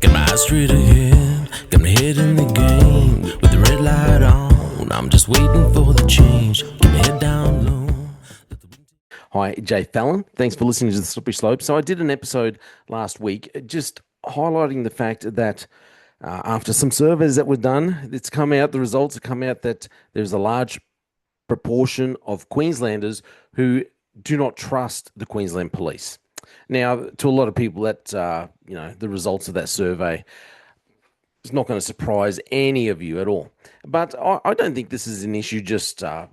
Got my eyes straight ahead, got my head in the game. With the red light on, I'm just waiting for the change. Keep my head down low. Hi, j-fallon. Thanks for listening to The Slippery Slope. So I did an episode last week just highlighting the fact that after some surveys that were done, the results have come out that there's a large proportion of Queenslanders who do not trust the Queensland police. Now, to a lot of people, the results of that survey is not going to surprise any of you at all. But I don't think this is an issue just to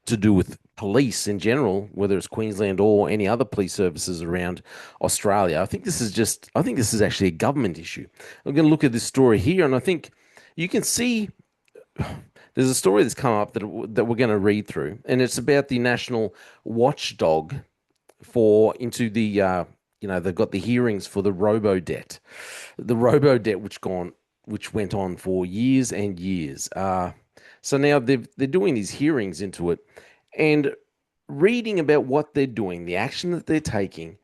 do with police in general, whether it's Queensland or any other police services around Australia. I think this is actually a government issue. I'm going to look at this story here, and I think you can see there's a story that's come up that we're going to read through, and it's about the national watchdog they've got the hearings for the RoboDebt, which went on for years and years. So now they're doing these hearings into it, and reading about what they're doing, the action that they're taking,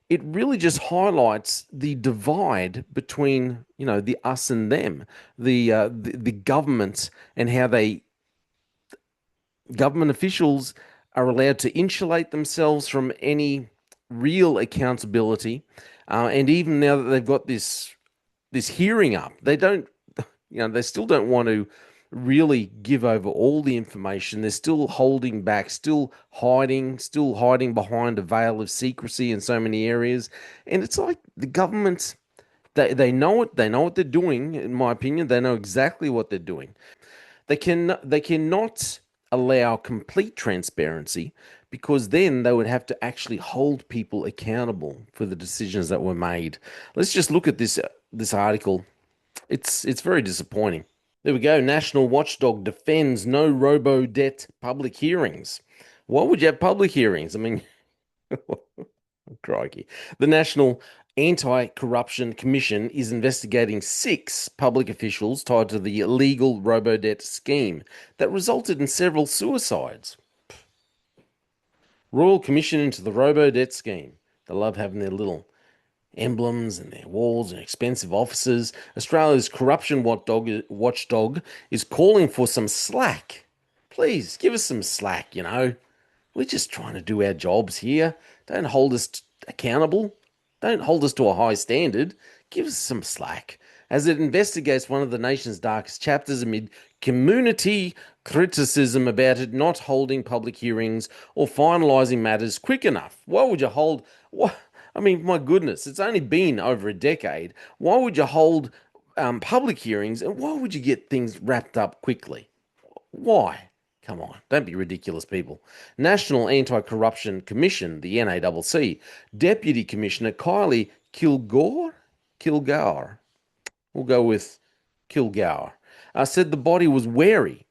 it really just highlights the divide between the us and them, the government, and how government officials are allowed to insulate themselves from any real accountability. And even now that they've got this hearing up, they still don't want to really give over all the information. They're still holding back, still hiding behind a veil of secrecy in so many areas. And it's like the government, they know it, they know what they're doing. In my opinion, they know exactly what they're doing. They cannot allow complete transparency, because then they would have to actually hold people accountable for the decisions that were made. Let's just look at this article. It's very disappointing. There we go. National Watchdog defends no RoboDebt public hearings. Why would you have public hearings? I mean, crikey. The National Anti-Corruption Commission is investigating 6 public officials tied to the illegal RoboDebt scheme that resulted in several suicides. Royal Commission into the RoboDebt scheme. They love having their little emblems and their walls and expensive offices. Australia's corruption watchdog is calling for some slack. Please, give us some slack, We're just trying to do our jobs here. Don't hold us accountable. Don't hold us to a high standard. Give us some slack as it investigates one of the nation's darkest chapters amid community criticism about it not holding public hearings or finalising matters quick enough. Why would you hold... What? I mean, my goodness, it's only been over a decade. Why would you hold public hearings, and why would you get things wrapped up quickly? Why? Come on, don't be ridiculous, people. National Anti-Corruption Commission, the NACC, Deputy Commissioner Kylie Kilgour, we'll go with Kilgour, said the body was wary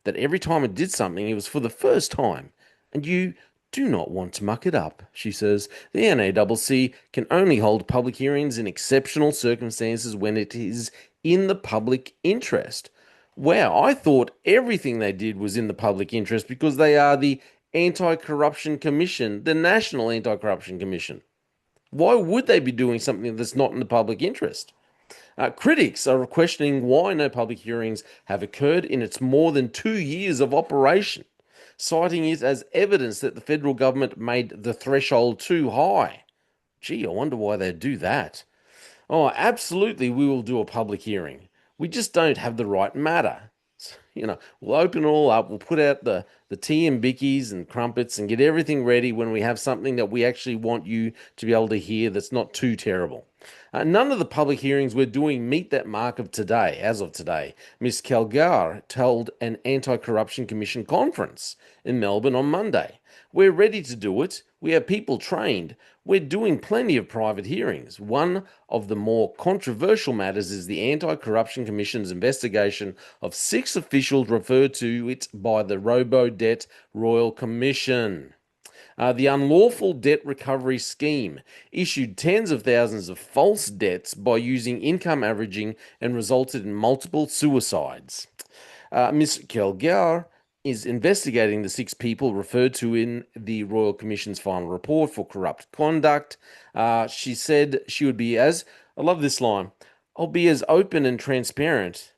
that every time it did something, it was for the first time, and you do not want to muck it up, she says. The NACC can only hold public hearings in exceptional circumstances when it is in the public interest. Wow, I thought everything they did was in the public interest because they are the Anti-Corruption Commission, the National Anti-Corruption Commission. Why would they be doing something that's not in the public interest? Critics are questioning why no public hearings have occurred in its more than 2 years of operation, citing it as evidence that the federal government made the threshold too high. Gee, I wonder why they'd do that. Oh, absolutely, we will do a public hearing. We just don't have the right matter. We'll open it all up, we'll put out the tea and bickies and crumpets and get everything ready when we have something that we actually want you to be able to hear that's not too terrible. None of the public hearings we're doing meet that mark of today, as of today, Ms. Kilgour told an Anti-Corruption Commission conference in Melbourne on Monday. We're ready to do it. We have people trained. We're doing plenty of private hearings. One of the more controversial matters is the Anti-Corruption Commission's investigation of 6 officials referred to it by the RoboDebt Royal Commission. The unlawful debt recovery scheme issued tens of thousands of false debts by using income averaging and resulted in multiple suicides. Ms. Kilgour is investigating the 6 people referred to in the Royal Commission's final report for corrupt conduct. She said she would be as I love this line. I'll be as open and transparent.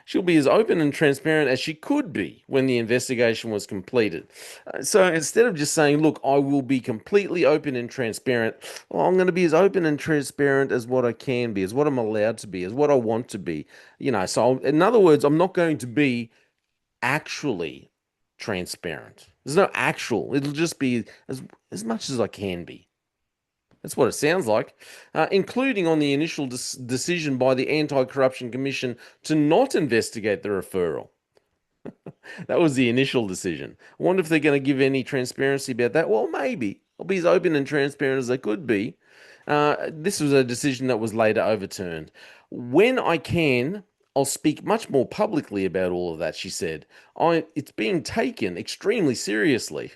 She'll be as open and transparent as she could be when the investigation was completed. So instead of just saying, look, I will be completely open and transparent, well, I'm going to be as open and transparent as what I can be, as what I'm allowed to be, as what I want to be. So in other words, I'm not going to be actually transparent. There's no actual. It'll just be as much as I can be. That's what it sounds like, including on the initial decision by the Anti Corruption Commission to not investigate the referral. That was the initial decision. I wonder if they're going to give any transparency about that. Well, maybe. I'll be as open and transparent as they could be. This was a decision that was later overturned. When I can, I'll speak much more publicly about all of that, she said. It's being taken extremely seriously.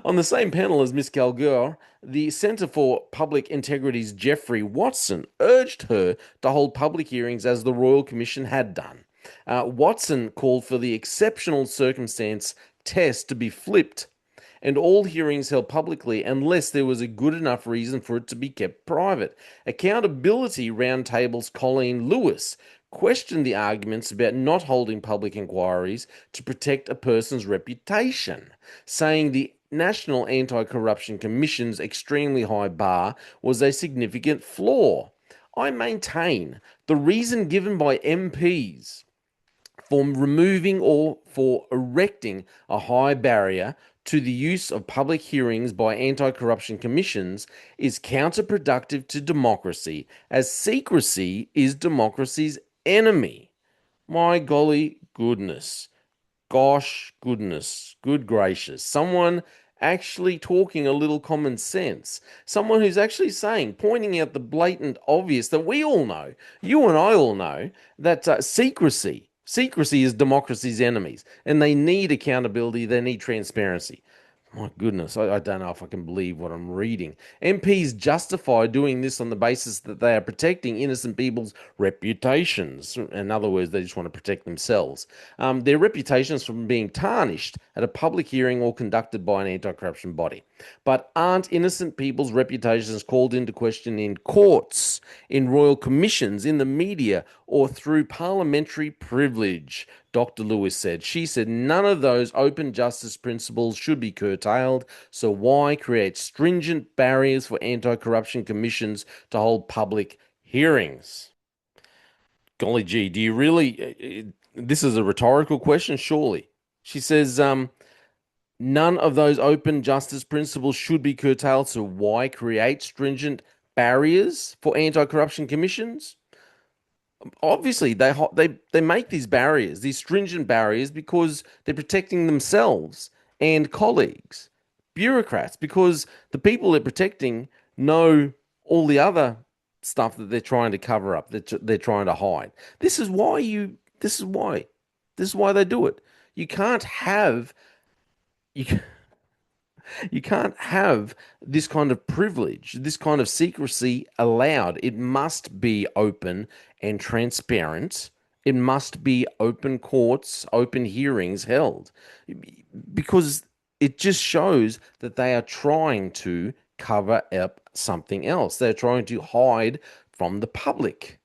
On the same panel as Miss Kilgour, the Centre for Public Integrity's Geoffrey Watson urged her to hold public hearings as the Royal Commission had done. Watson called for the exceptional circumstance test to be flipped and all hearings held publicly unless there was a good enough reason for it to be kept private. Accountability Roundtable's Colleen Lewis questioned the arguments about not holding public inquiries to protect a person's reputation, saying the National Anti-Corruption Commission's extremely high bar was a significant flaw. I maintain the reason given by MPs for removing or for erecting a high barrier to the use of public hearings by anti-corruption commissions is counterproductive to democracy, as secrecy is democracy's enemy. My golly goodness. Gosh goodness. Good gracious. Someone actually talking a little common sense. Someone who's actually saying, pointing out the blatant obvious that we all know, you and I all know, that secrecy is democracy's enemies, and they need accountability, they need transparency. My goodness, I don't know if I can believe what I'm reading. MPs justify doing this on the basis that they are protecting innocent people's reputations. In other words, they just want to protect themselves. Their reputations from being tarnished at a public hearing or conducted by an anti-corruption body. But aren't innocent people's reputations called into question in courts, in royal commissions, in the media, or through parliamentary privilege? Dr. Lewis said. She said none of those open justice principles should be curtailed, so why create stringent barriers for anti-corruption commissions to hold public hearings? Golly gee, do you really? This is a rhetorical question, surely. She says, none of those open justice principles should be curtailed, so why create stringent barriers for anti-corruption commissions? Obviously they make these barriers, these stringent barriers, because they're protecting themselves and colleagues, bureaucrats, because the people they're protecting know all the other stuff that they're trying to cover up, that they're trying to hide. This is why they do it. You can't have you you can't have this kind of privilege, this kind of secrecy allowed. It must be open and transparent. It must be open courts, open hearings held, because it just shows that they are trying to cover up something else. They're trying to hide from the public.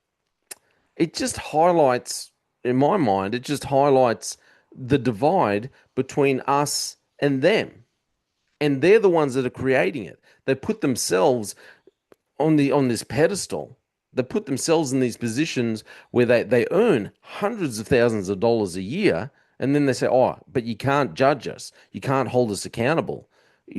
It just highlights, in my mind, it just highlights the divide between us and them, and they're the ones that are creating it. They put themselves on this pedestal. They put themselves in these positions where they earn hundreds of thousands of dollars a year, and then they say, "Oh, but you can't judge us. You can't hold us accountable."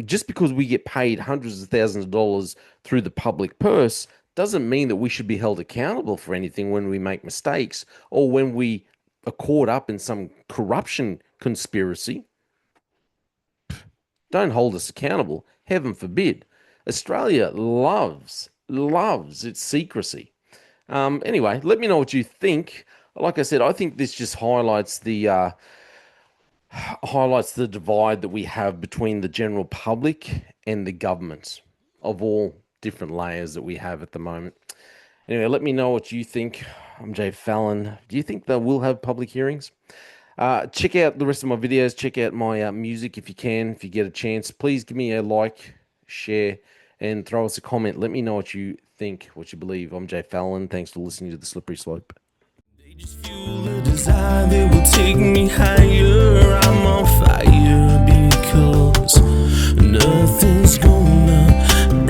Just because we get paid hundreds of thousands of dollars through the public purse doesn't mean that we should be held accountable for anything when we make mistakes or when we are caught up in some corruption conspiracy. Don't hold us accountable. Heaven forbid. Australia loves its secrecy. Anyway, let me know what you think. Like I said, I think this just highlights the divide that we have between the general public and the government of all different layers that we have at the moment. Anyway, let me know what you think. I'm j-fallon. Do you think they will have public hearings? Check out the rest of my videos. Check out my music if you can, if you get a chance. Please give me a like, share, and throw us a comment. Let me know what you think, what you believe. I'm j-fallon. Thanks for listening to The Slippery Slope. They just fuel a desire that will take me higher. I'm on fire because nothing's gonna